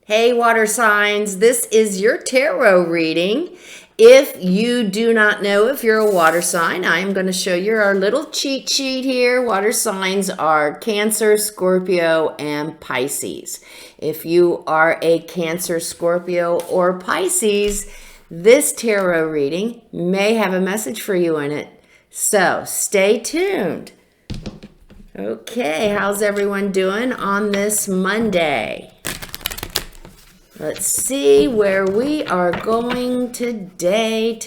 Hey, water signs, this is your tarot reading. If you do not know if you're a water sign, I am going to show you our little cheat sheet here. Water signs are Cancer, Scorpio, and Pisces. If you are a Cancer, Scorpio, or Pisces, this tarot reading may have a message for you in it. So stay tuned. Okay, how's everyone doing on this Monday? Let's see where we are going today.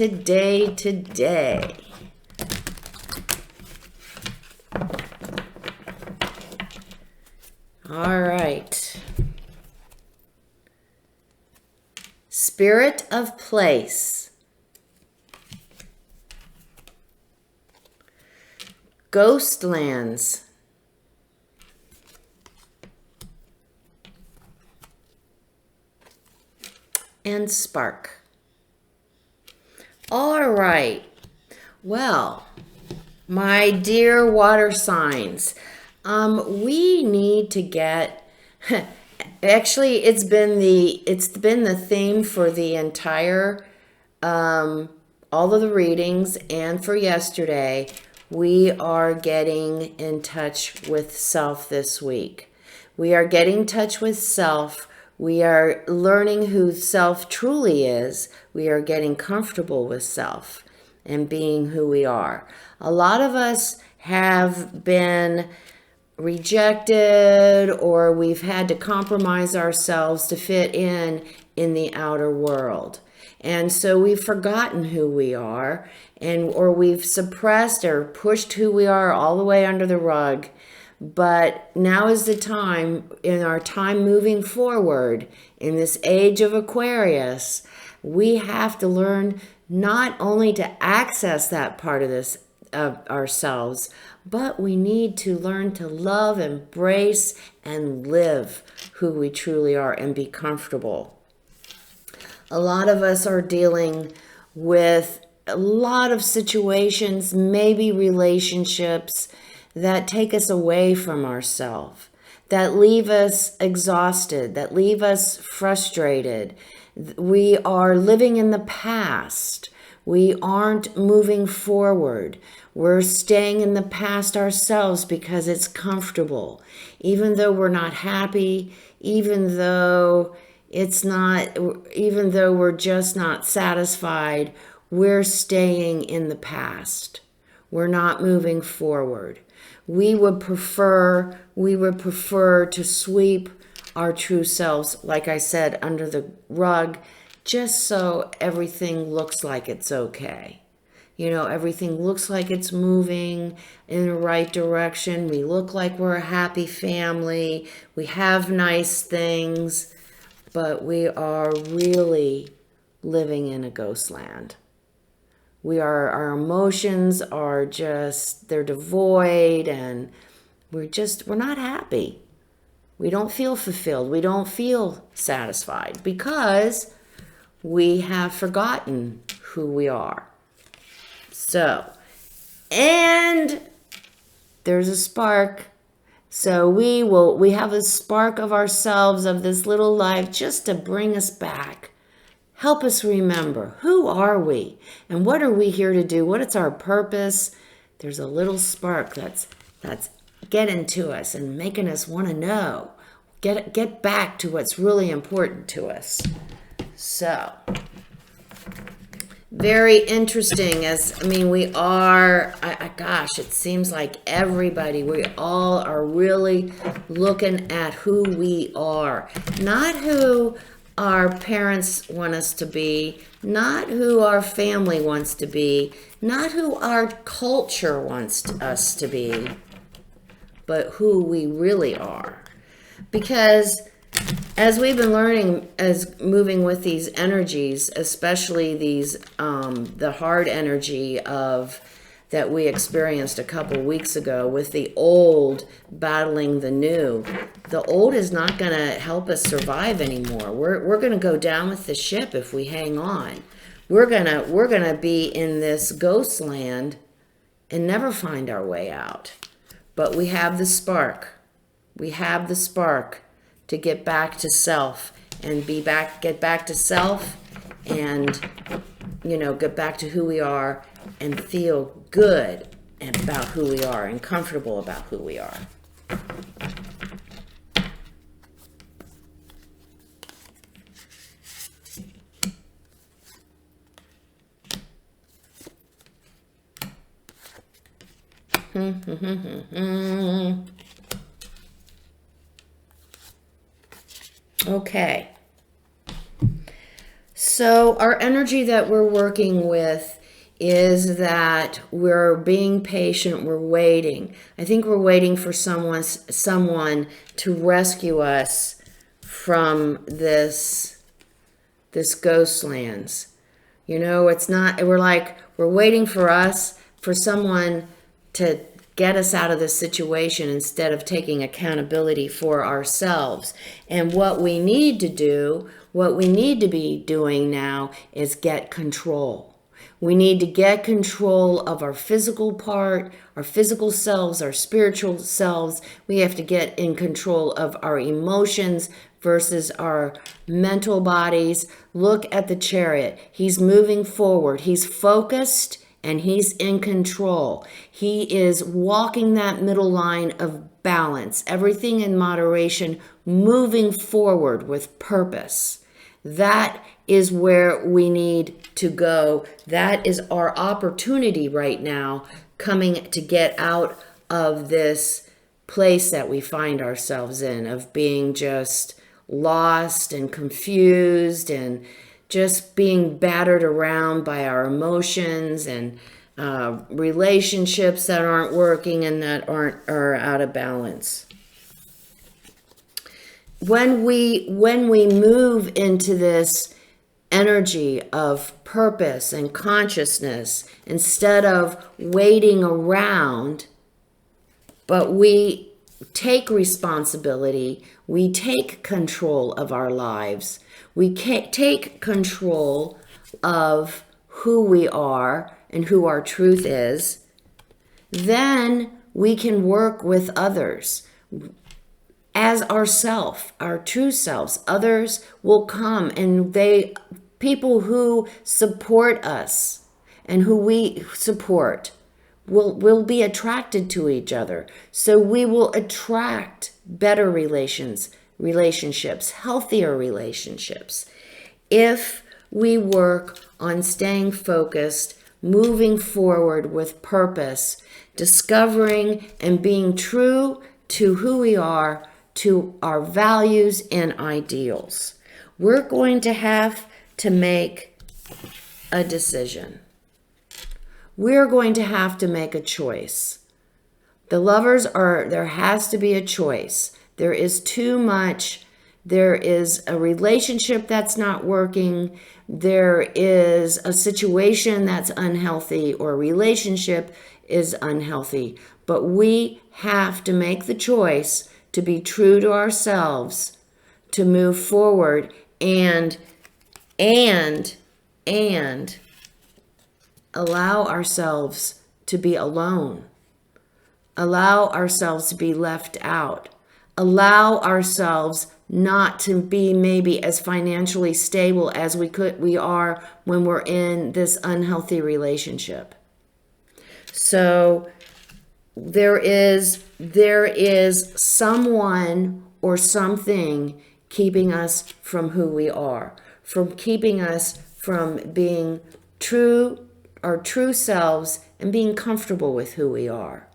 All right. Spirit of place. Ghostlands. And spark. All right. Well, my dear water signs, we need to get actually it's been the theme for the entire all of the readings and for yesterday. We are getting in touch with self this week. We are getting in touch with self. We are learning who self truly is. We are getting comfortable with self and being who we are. A lot of us have been rejected, or we've had to compromise ourselves to fit in the outer world. And so we've forgotten who we are, or we've suppressed or pushed who we are all the way under the rug. But now is the time, in our time moving forward, in this age of Aquarius, we have to learn not only to access that part of ourselves, but we need to learn to love, embrace, and live who we truly are and be comfortable. A lot of us are dealing with a lot of situations, maybe relationships, that take us away from ourselves, that leave us exhausted, that leave us frustrated. We are living in the past. We aren't moving forward. We're staying in the past ourselves because it's comfortable. Even though we're not happy, even though we're just not satisfied, we're staying in the past. We're not moving forward. We would prefer to sweep our true selves, like I said, under the rug, just so everything looks like it's okay. You know, everything looks like it's moving in the right direction. We look like we're a happy family. We have nice things, but we are really living in a ghost land. Our emotions are just, they're devoid, and we're not happy. We don't feel fulfilled. We don't feel satisfied because we have forgotten who we are. So, and there's a spark. So we have a spark of ourselves, of this little life, just to bring us back. Help us remember, who are we and what are we here to do? What is our purpose? There's a little spark that's getting to us and making us want to know. Get back to what's really important to us. So, very interesting. We are, gosh, it seems like everybody, we all are really looking at who we are. Not who our parents want us to be, not who our family wants to be, not who our culture wants us to be, but who we really are. Because as we've been learning, as moving with these energies, especially these, the hard energy of that we experienced a couple weeks ago with the old battling the new. The old is not going to help us survive anymore. We're going to go down with the ship if we hang on. We're going to be in this ghost land and never find our way out. But we have the spark. We have the spark to get back to self and get back to self, and get back to who we are and feel good about who we are and comfortable about who we are. Okay. So our energy that we're working with is that we're being patient, we're waiting. I think we're waiting for someone to rescue us from this Ghostlands. It's not, we're waiting for someone to get us out of this situation instead of taking accountability for ourselves. And what we need to be doing now is get control. We need to get control of our physical part, our physical selves, our spiritual selves. We have to get in control of our emotions versus our mental bodies. Look at the Chariot. He's moving forward. He's focused and he's in control. He is walking that middle line of balance, everything in moderation, moving forward with purpose. That is where we need to go. That is our opportunity right now, coming to get out of this place that we find ourselves in, of being just lost and confused and just being battered around by our emotions and relationships that aren't working and that are out of balance. When we move into this energy of purpose and consciousness, instead of waiting around, but we take responsibility, we take control of our lives, we take control of who we are and who our truth is, then we can work with others as ourself, our true selves. Others will come, and people who support us and who we support will be attracted to each other. So we will attract better relationships, healthier relationships, if we work on staying focused, moving forward with purpose, discovering and being true to who we are, to our values and ideals. We're going to have to make a decision. We're going to have to make a choice. There has to be a choice. There is too much. There is a relationship that's not working. There is a situation that's unhealthy, or a relationship is unhealthy. But we have to make the choice to be true to ourselves, to move forward and allow ourselves to be alone. Allow ourselves to be left out. Allow ourselves not to be maybe as financially stable as we are when we're in this unhealthy relationship. So there is someone or something keeping us from who we are, from keeping us from being true, our true selves, and being comfortable with who we are.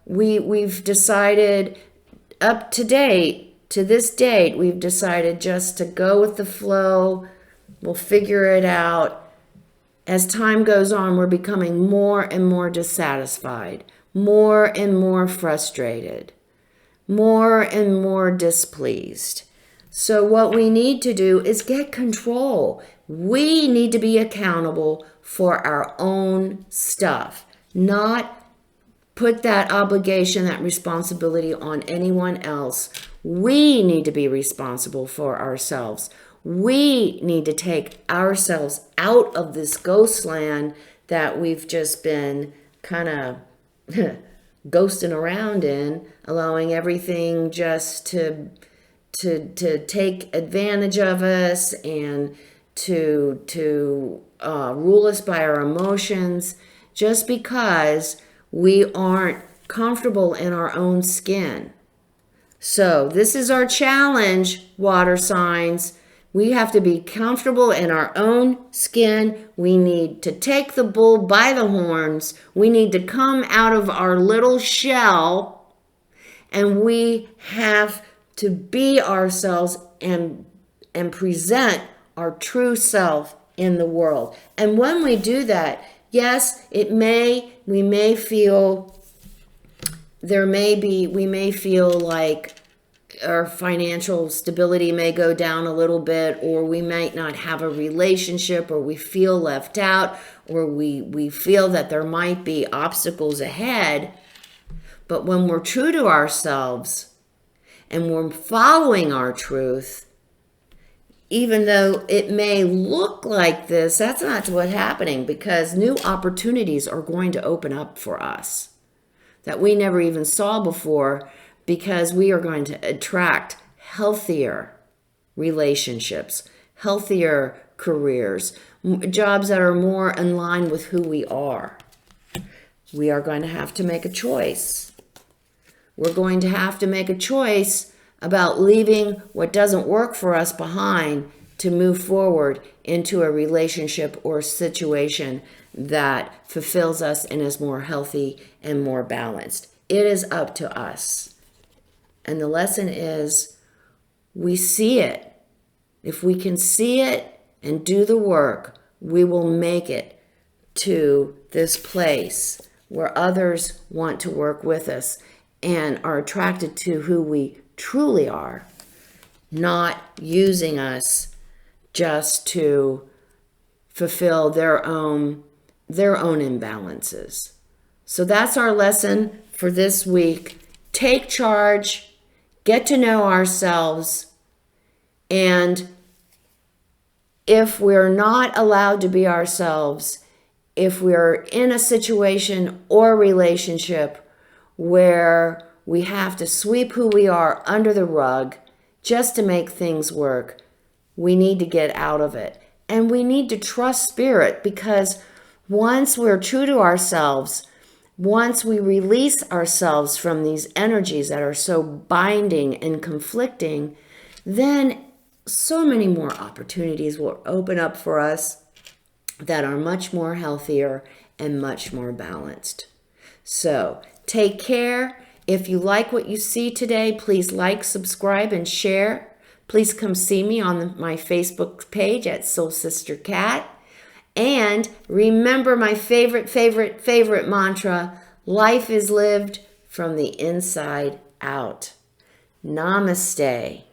We've decided to this date, we've decided just to go with the flow. We'll figure it out. As time goes on, we're becoming more and more dissatisfied, more and more frustrated, more and more displeased. So what we need to do is get control. We need to be accountable for our own stuff, not put that obligation, that responsibility on anyone else. We need to be responsible for ourselves. We need to take ourselves out of this ghost land that we've just been kind of ghosting around in, allowing everything just to take advantage of us and to rule us by our emotions, just because we aren't comfortable in our own skin. So this is our challenge, water signs. We have to be comfortable in our own skin. We need to take the bull by the horns. We need to come out of our little shell, and we have to be ourselves and present our true self in the world. And when we do that, yes, we may feel like our financial stability may go down a little bit, or we might not have a relationship, or we feel left out, or we feel that there might be obstacles ahead. But when we're true to ourselves and we're following our truth, even though it may look like this, that's not what's happening, because new opportunities are going to open up for us that we never even saw before, because we are going to attract healthier relationships, healthier careers, jobs that are more in line with who we are. We are going to have to make a choice. We're going to have to make a choice about leaving what doesn't work for us behind to move forward into a relationship or situation that fulfills us and is more healthy and more balanced. It is up to us. And the lesson is, we see it. If we can see it and do the work, we will make it to this place where others want to work with us and are attracted to who we truly are, not using us just to fulfill their own imbalances. So that's our lesson for this week. Take charge, get to know ourselves, and if we're not allowed to be ourselves, if we're in a situation or relationship where we have to sweep who we are under the rug just to make things work, we need to get out of it. And we need to trust spirit, because once we're true to ourselves, once we release ourselves from these energies that are so binding and conflicting, then so many more opportunities will open up for us that are much more healthier and much more balanced. So take care. If you like what you see today, please like, subscribe, and share. Please come see me on my Facebook page at Soul Sister Cat. And remember my favorite mantra: life is lived from the inside out. Namaste.